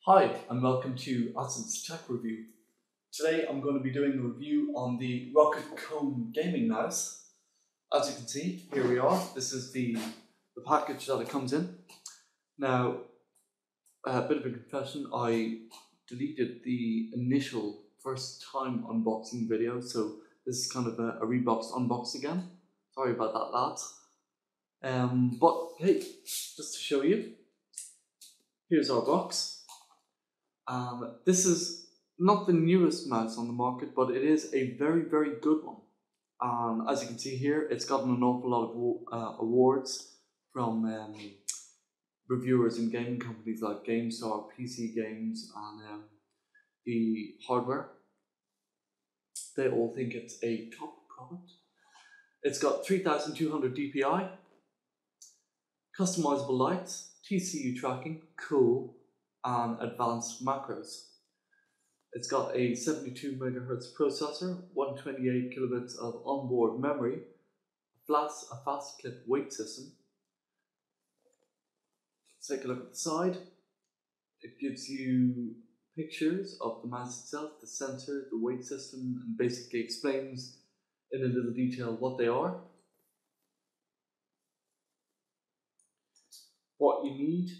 Hi and welcome to Acid's Tech Review. Today I'm going to be doing a review on the Roccat Kone gaming mouse. As you can see, here we are. This is the package that it comes in. Now, a bit of a confession, I deleted the initial first time unboxing video, so this is kind of a reboxed unbox again. Sorry about that, lads. But hey, just to show you, here's our box. This is not the newest mouse on the market, but it is a very, very good one. As you can see here, it's gotten an awful lot of awards from reviewers in gaming companies like GameStar, PC Games, and the hardware. They all think it's a top product. It's got 3200 DPI, customizable lights, TCU tracking, cool, and advanced macros. It's got a 72 MHz processor, 128 kilobits of onboard memory, a fast clip weight system. Let's take a look at the side. It gives you pictures of the mouse itself, the sensor, the weight system, and basically explains in a little detail what they are. What you need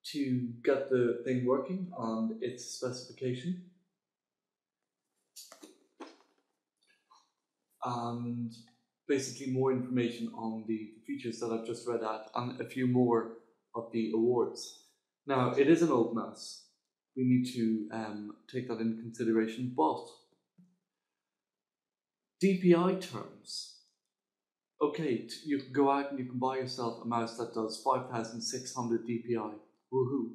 to get the thing working and its specification, and basically more information on the features that I've just read out and a few more of the awards. Now, it is an old mouse. We need to take that into consideration, but DPI terms, okay, you can go out and you can buy yourself a mouse that does 5600 DPI. Woohoo.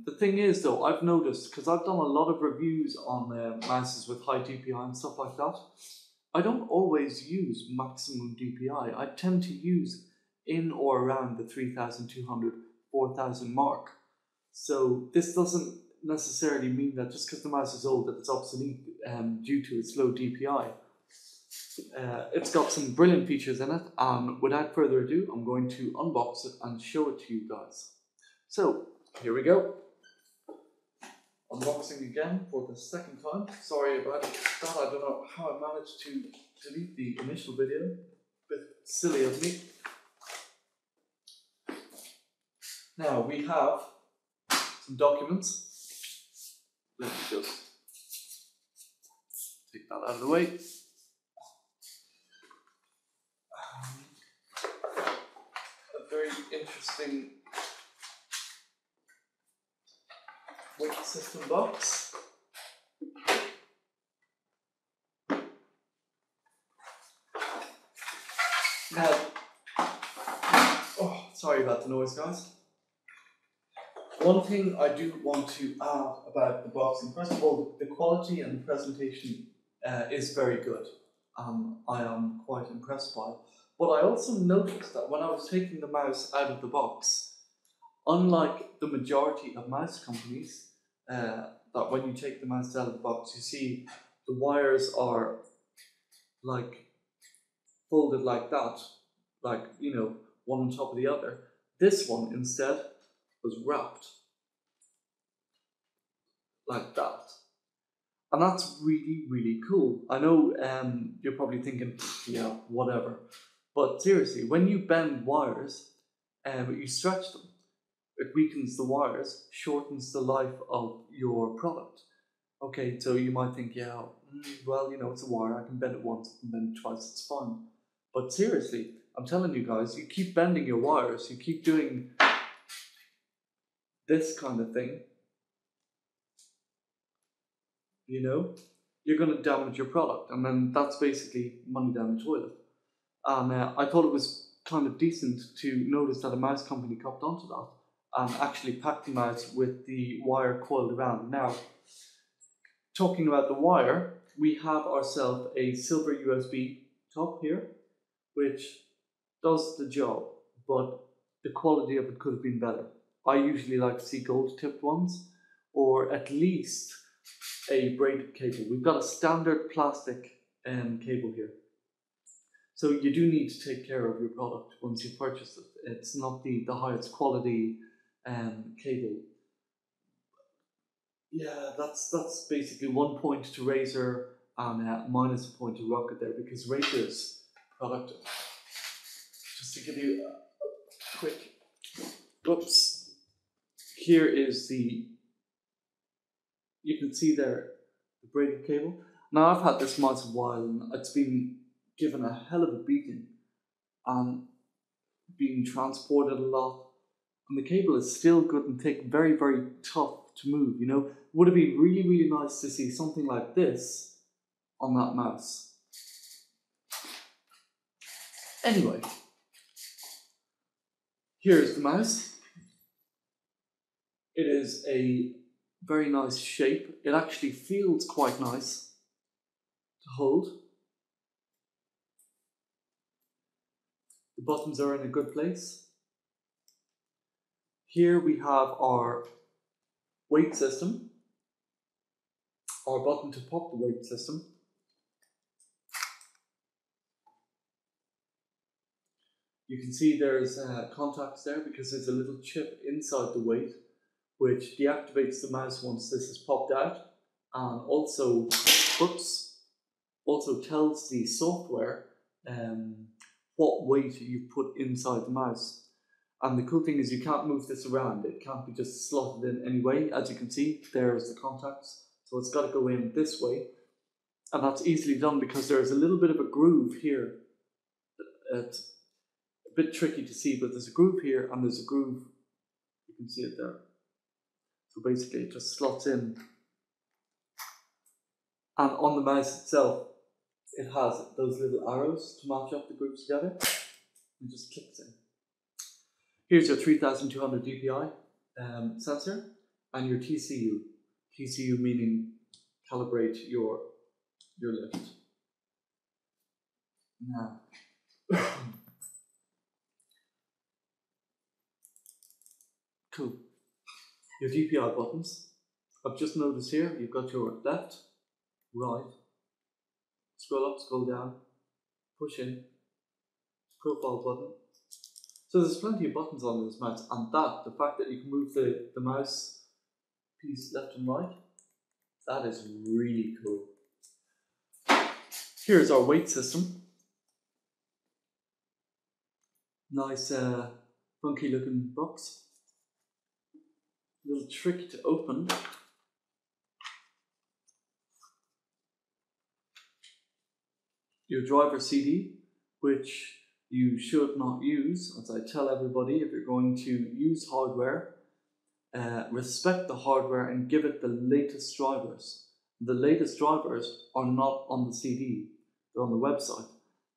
The thing is though, I've noticed, because I've done a lot of reviews on mouses with high DPI and stuff like that, I don't always use maximum DPI. I tend to use in or around the 3200, 4000 mark. So this doesn't necessarily mean that just because the mouse is old that it's obsolete due to its low DPI. It's got some brilliant features in it, and without further ado, I'm going to unbox it and show it to you guys. So, here we go. Unboxing again for the second time. Sorry about that, I don't know how I managed to delete the initial video. A bit silly of me. Now, we have some documents. Let me just take that out of the way. A very interesting weight system box. Now, sorry about the noise, guys. One thing I do want to add about the boxing, first of all, the quality and the presentation is very good. I am quite impressed by it. But I also noticed that when I was taking the mouse out of the box, unlike the majority of mouse companies, that when you take the mouse out of the box, you see the wires are like folded like that, like, you know, one on top of the other. This one instead was wrapped like that. And that's really, really cool. I know you're probably thinking, yeah, whatever. But seriously, when you bend wires, you stretch them. It weakens the wires, shortens the life of your product. Okay, so you might think, yeah, well, you know, it's a wire, I can bend it once, I can bend it twice, it's fine. But seriously, I'm telling you guys, you keep bending your wires, you keep doing this kind of thing, you know, you're going to damage your product, and then that's basically money down the toilet. And I thought it was kind of decent to notice that a mouse company copped onto that and actually packed the mouse with the wire coiled around. Now, talking about the wire, we have ourselves a silver USB top here, which does the job, but the quality of it could have been better. I usually like to see gold tipped ones, or at least a braided cable. We've got a standard plastic cable here. So you do need to take care of your product once you purchase it. It's not the highest quality cable yeah, that's basically 1 point to Razer and minus a point to Roccat there, because Razer's product. Just to give you a quick, whoops. Here is the, you can see there the braided cable. Now I've had this mouse a while and it's been given a hell of a beating and being transported a lot. And the cable is still good and thick, very, very tough to move, you know. Would it be really, really nice to see something like this on that mouse? Anyway, here's the mouse. It is a very nice shape. It actually feels quite nice to hold. The buttons are in a good place. Here we have our weight system, our button to pop the weight system. You can see there's contacts there because there's a little chip inside the weight which deactivates the mouse once this is popped out, and also, also tells the software what weight you've put inside the mouse. And the cool thing is you can't move this around. It can't be just slotted in any way. As you can see, there's the contacts. So it's got to go in this way. And that's easily done because there's a little bit of a groove here. It's a bit tricky to see, but there's a groove here and there's a groove. You can see it there. So basically it just slots in. And on the mouse itself, it has those little arrows to match up the grooves together. And just clicks in. Here's your 3200 DPI sensor and your TCU. TCU meaning calibrate your lift. Now, cool. Your DPI buttons. I've just noticed here you've got your left, right, scroll up, scroll down, push in, profile button. So there's plenty of buttons on this mouse, and the fact that you can move the mouse piece left and right, that is really cool. Here's our weight system. Nice funky looking box. Little trick to open. Your driver CD, which you should not use, as I tell everybody, if you're going to use hardware, respect the hardware and give it the latest drivers. The latest drivers are not on the CD, they're on the website.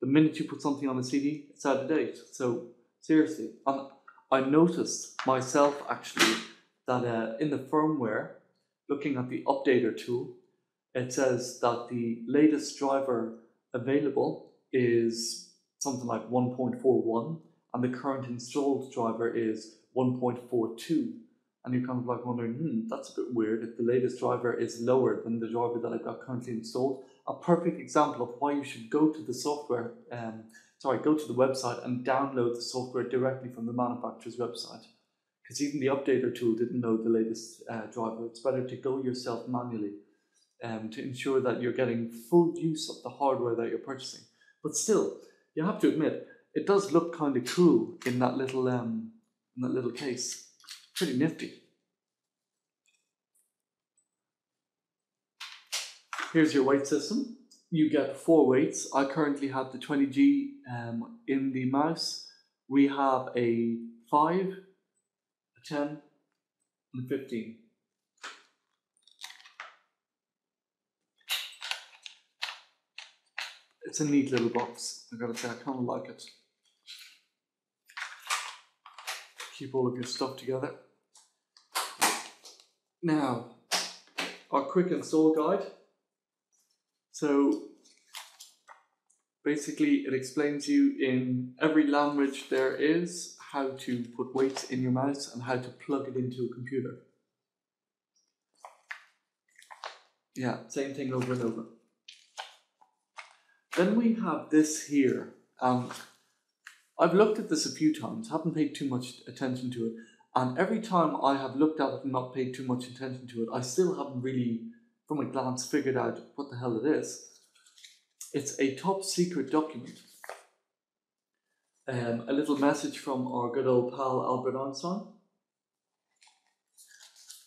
The minute you put something on the CD, it's out of date. So seriously, I noticed myself actually that in the firmware, looking at the updater tool, it says that the latest driver available is something like 1.41 and the current installed driver is 1.42, and you're kind of like wondering, that's a bit weird if the latest driver is lower than the driver that I've got currently installed. A perfect example of why you should go to the software, go to the website and download the software directly from the manufacturer's website, because even the updater tool didn't know the latest driver. It's better to go yourself manually to ensure that you're getting full use of the hardware that you're purchasing. But still, you have to admit, it does look kind of cool in that little case. Pretty nifty. Here's your weight system. You get 4 weights. I currently have the 20G in the mouse. We have a 5, a 10, and a 15. It's a neat little box, I gotta say, I kind of like it. Keep all of your stuff together. Now, our quick install guide. So, basically it explains you in every language there is how to put weights in your mouse and how to plug it into a computer. Yeah, same thing over and over. Then we have this here. I've looked at this a few times, haven't paid too much attention to it. And every time I have looked at it and not paid too much attention to it, I still haven't really, from a glance, figured out what the hell it is. It's a top secret document. A little message from our good old pal Albert Einstein.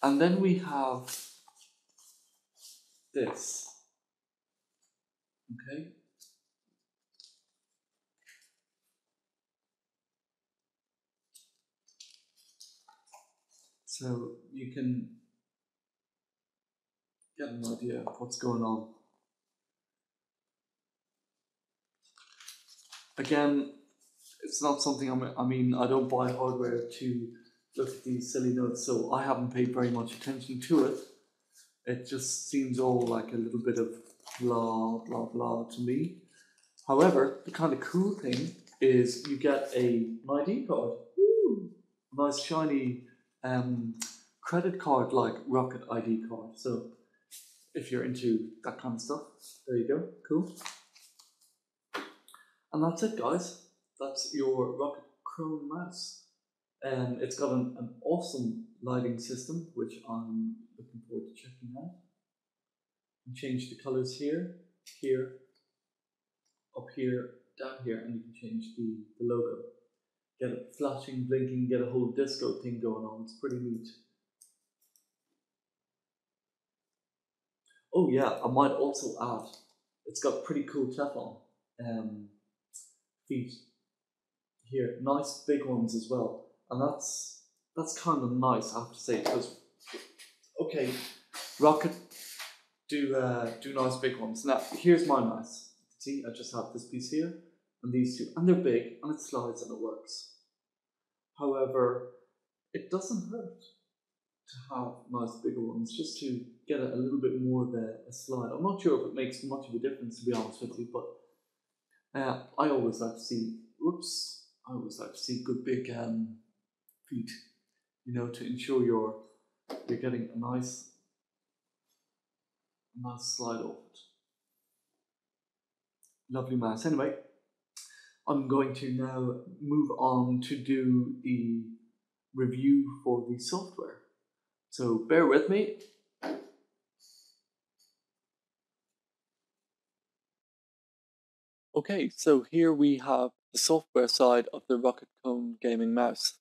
And then we have this. Okay. So you can get an idea of what's going on. Again, it's not something I don't buy hardware to look at these silly notes, so I haven't paid very much attention to it. It just seems all like a little bit of blah, blah, blah to me. However, the kind of cool thing is you get an ID card. Woo! Nice shiny credit card like Roccat ID card. So if you're into that kind of stuff, there you go. Cool. And that's it, guys. That's your Roccat Kone mouse. It's got an awesome lighting system, which I'm looking forward to checking out. You can change the colors here, here, up here, down here, and you can change the logo. Get it flashing, blinking, get a whole disco thing going on. It's pretty neat. Oh yeah, I might also add, it's got pretty cool Teflon feet here, nice big ones as well, and that's kind of nice, I have to say, because okay, Roccat do nice big ones. Now here's my mouse. See, I just have this piece here and these two, and they're big, and it slides and it works. However, it doesn't hurt to have nice bigger ones, just to get a little bit more of a slide. I'm not sure if it makes much of a difference, to be honest with you, but I always like to see, good big feet, to ensure you're getting a nice slide off it. Lovely mouse. Anyway, I'm going to now move on to do the review for the software. So bear with me. Okay, so here we have the software side of the Roccat Kone gaming mouse.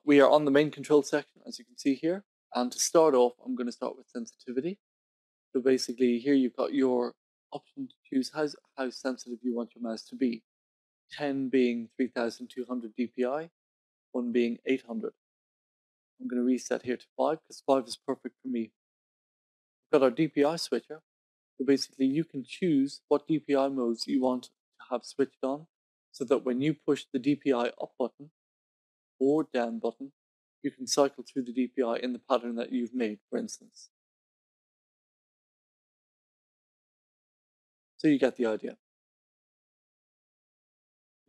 We are on the main control section, as you can see here. And to start off, I'm going to start with sensitivity. So basically, here you've got your option to choose how sensitive you want your mouse to be. 10 being 3200 dpi, 1 being 800. I'm going to reset here to 5 because 5 is perfect for me. We've got our DPI switcher. So basically, you can choose what DPI modes you want to have switched on, so that when you push the DPI up button or down button, you can cycle through the DPI in the pattern that you've made, for instance. So you get the idea.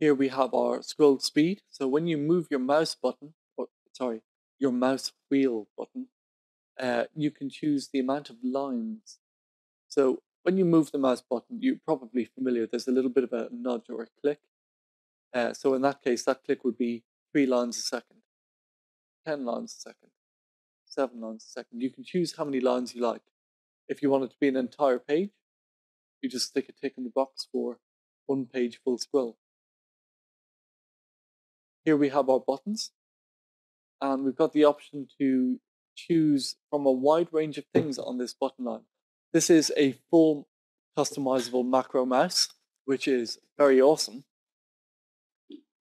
Here we have our scroll speed. So when you move your mouse button, your mouse wheel button, you can choose the amount of lines. So when you move the mouse button, you're probably familiar, there's a little bit of a nudge or a click. So in that case, that click would be 3 lines a second, 10 lines a second, 7 lines a second. You can choose how many lines you like. If you want it to be an entire page, you just stick a tick in the box for 1 page full scroll. Here we have our buttons, and we've got the option to choose from a wide range of things on this button line. This is a full customizable macro mouse, which is very awesome.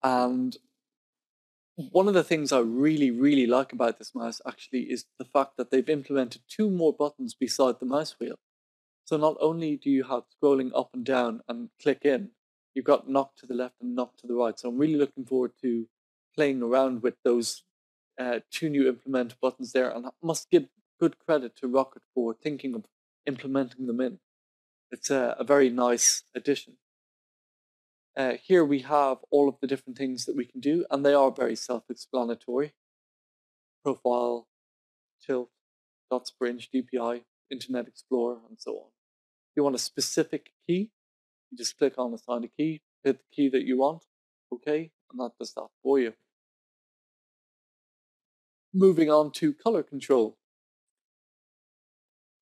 And one of the things I really, really like about this mouse actually is the fact that they've implemented 2 more buttons beside the mouse wheel. So not only do you have scrolling up and down and click in, you've got knock to the left and knock to the right. So I'm really looking forward to playing around with those 2 new implemented buttons there, and I must give good credit to Roccat for thinking of implementing them in. It's a very nice addition. Here we have all of the different things that we can do, and they are very self-explanatory. Profile, tilt, dot sprint, DPI, Internet Explorer, and so on. If you want a specific key, you just click on assign a key, hit the key that you want, okay, and that does that for you. Moving on to color control.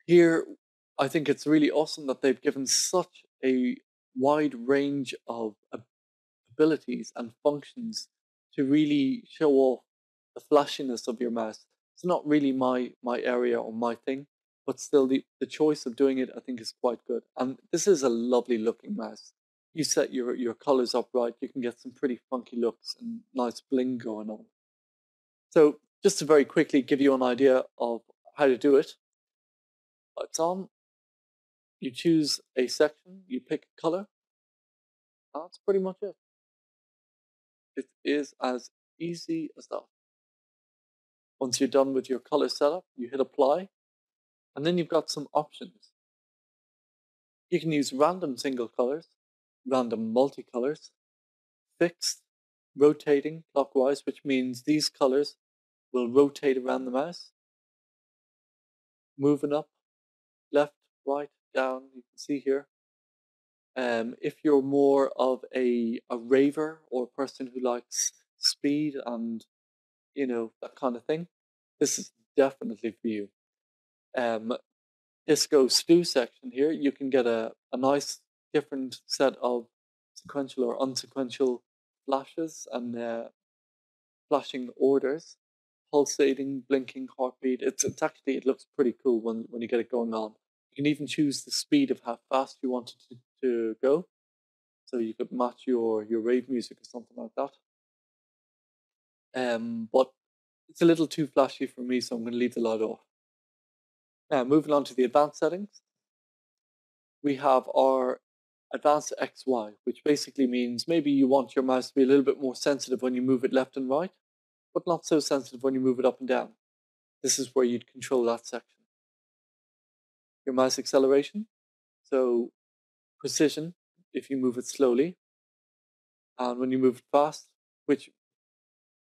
Here, I think it's really awesome that they've given such a wide range of abilities and functions to really show off the flashiness of your mouse. It's not really my area or my thing, but still the choice of doing it I think is quite good. And this is a lovely looking mouse. You set your colors up right, you can get some pretty funky looks and nice bling going on. So just to very quickly give you an idea of how to do it, it's on, you choose a section, you pick a color, that's pretty much it. It is as easy as that. Once you're done with your color setup, you hit apply, and then you've got some options. You can use random single colors, random multicolors, fixed, rotating clockwise, which means these colors will rotate around the mouse, moving up, left, right, down, you can see here. If you're more of a raver or a person who likes speed and, you know, that kind of thing, this is definitely for you. Disco stew section here, you can get a nice different set of sequential or unsequential flashes and flashing orders, pulsating, blinking heartbeat. It's actually, it looks pretty cool when you get it going on. You can even choose the speed of how fast you want it to go. So you could match your rave music or something like that. But it's a little too flashy for me, so I'm going to leave the light off. Now, moving on to the advanced settings, we have our advanced XY, which basically means maybe you want your mouse to be a little bit more sensitive when you move it left and right, but not so sensitive when you move it up and down. This is where you'd control that section. Your mouse acceleration, so precision if you move it slowly, and when you move it fast, which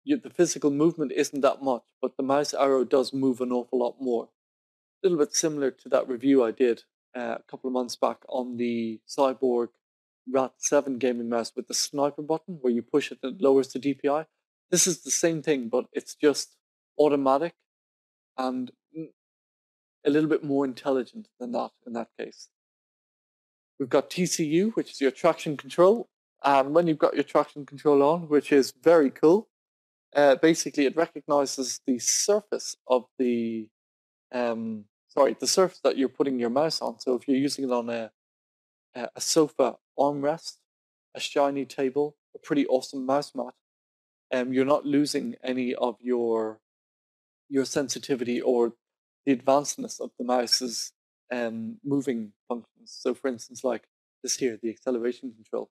the physical movement isn't that much, but the mouse arrow does move an awful lot more. A little bit similar to that review I did a couple of months back on the Cyborg Rat7 gaming mouse with the sniper button, where you push it and it lowers the DPI. This is the same thing, but it's just automatic and a little bit more intelligent than that in that case. We've got TCU, which is your traction control. And when you've got your traction control on, which is very cool, basically it recognizes the surface of the surface that you're putting your mouse on. So if you're using it on a sofa armrest, a shiny table, a pretty awesome mouse mat, you're not losing any of your sensitivity or the advancedness of the mouse's moving functions. So for instance, like this here, the acceleration control.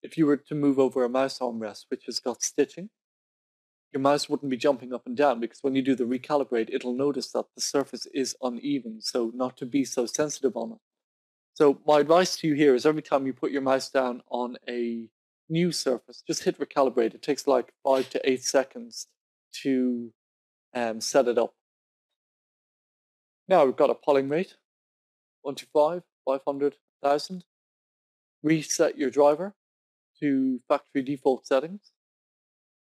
If you were to move over a mouse armrest, which has got stitching, your mouse wouldn't be jumping up and down, because when you do the recalibrate, it'll notice that the surface is uneven, so not to be so sensitive on it. So my advice to you here is every time you put your mouse down on a new surface, just hit recalibrate. It takes like 5 to 8 seconds to set it up. Now we've got a polling rate, 125, 500, 1000. Reset your driver to factory default settings.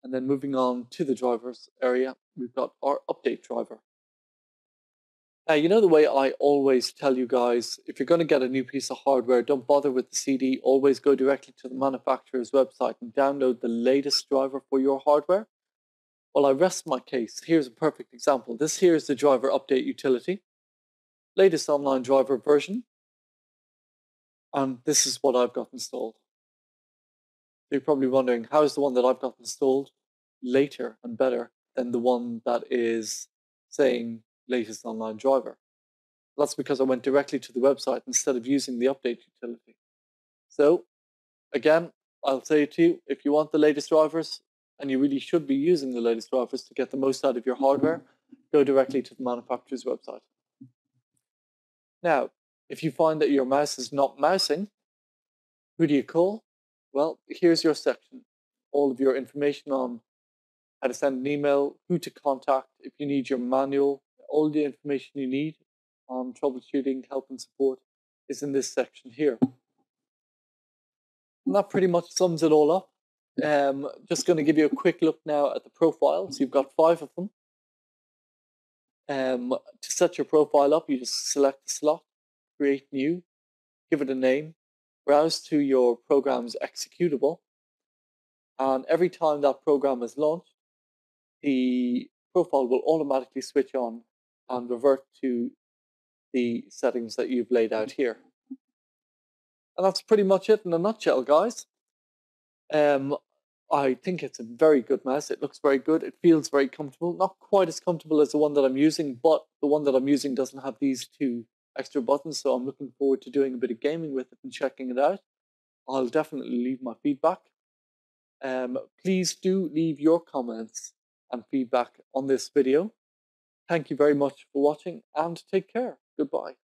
And then moving on to the drivers area, we've got our update driver. Now, you know the way I always tell you guys, if you're going to get a new piece of hardware, don't bother with the CD, always go directly to the manufacturer's website and download the latest driver for your hardware. Well, I rest my case. Here's a perfect example. This here is the driver update utility, latest online driver version, and this is what I've got installed. You're probably wondering, how is the one that I've got installed later and better than the one that is saying latest online driver? That's because I went directly to the website instead of using the update utility. So again, I'll say to you, if you want the latest drivers, and you really should be using the latest drivers to get the most out of your hardware, go directly to the manufacturer's website. Now, if you find that your mouse is not mousing, who do you call? Well, here's your section. All of your information on how to send an email, who to contact, if you need your manual, all the information you need on troubleshooting, help and support is in this section here. And that pretty much sums it all up. Just going to give you a quick look now at the profiles. You've got 5 of them. To set your profile up, you just select the slot, create new, give it a name, browse to your program's executable, and every time that program is launched, the profile will automatically switch on and revert to the settings that you've laid out here. And that's pretty much it in a nutshell, guys. I think it's a very good mouse. It looks very good. It feels very comfortable. Not quite as comfortable as the one that I'm using, but the one that I'm using doesn't have these two extra buttons, so I'm looking forward to doing a bit of gaming with it and checking it out. I'll definitely leave my feedback. Please do leave your comments and feedback on this video. Thank you very much for watching and take care. Goodbye.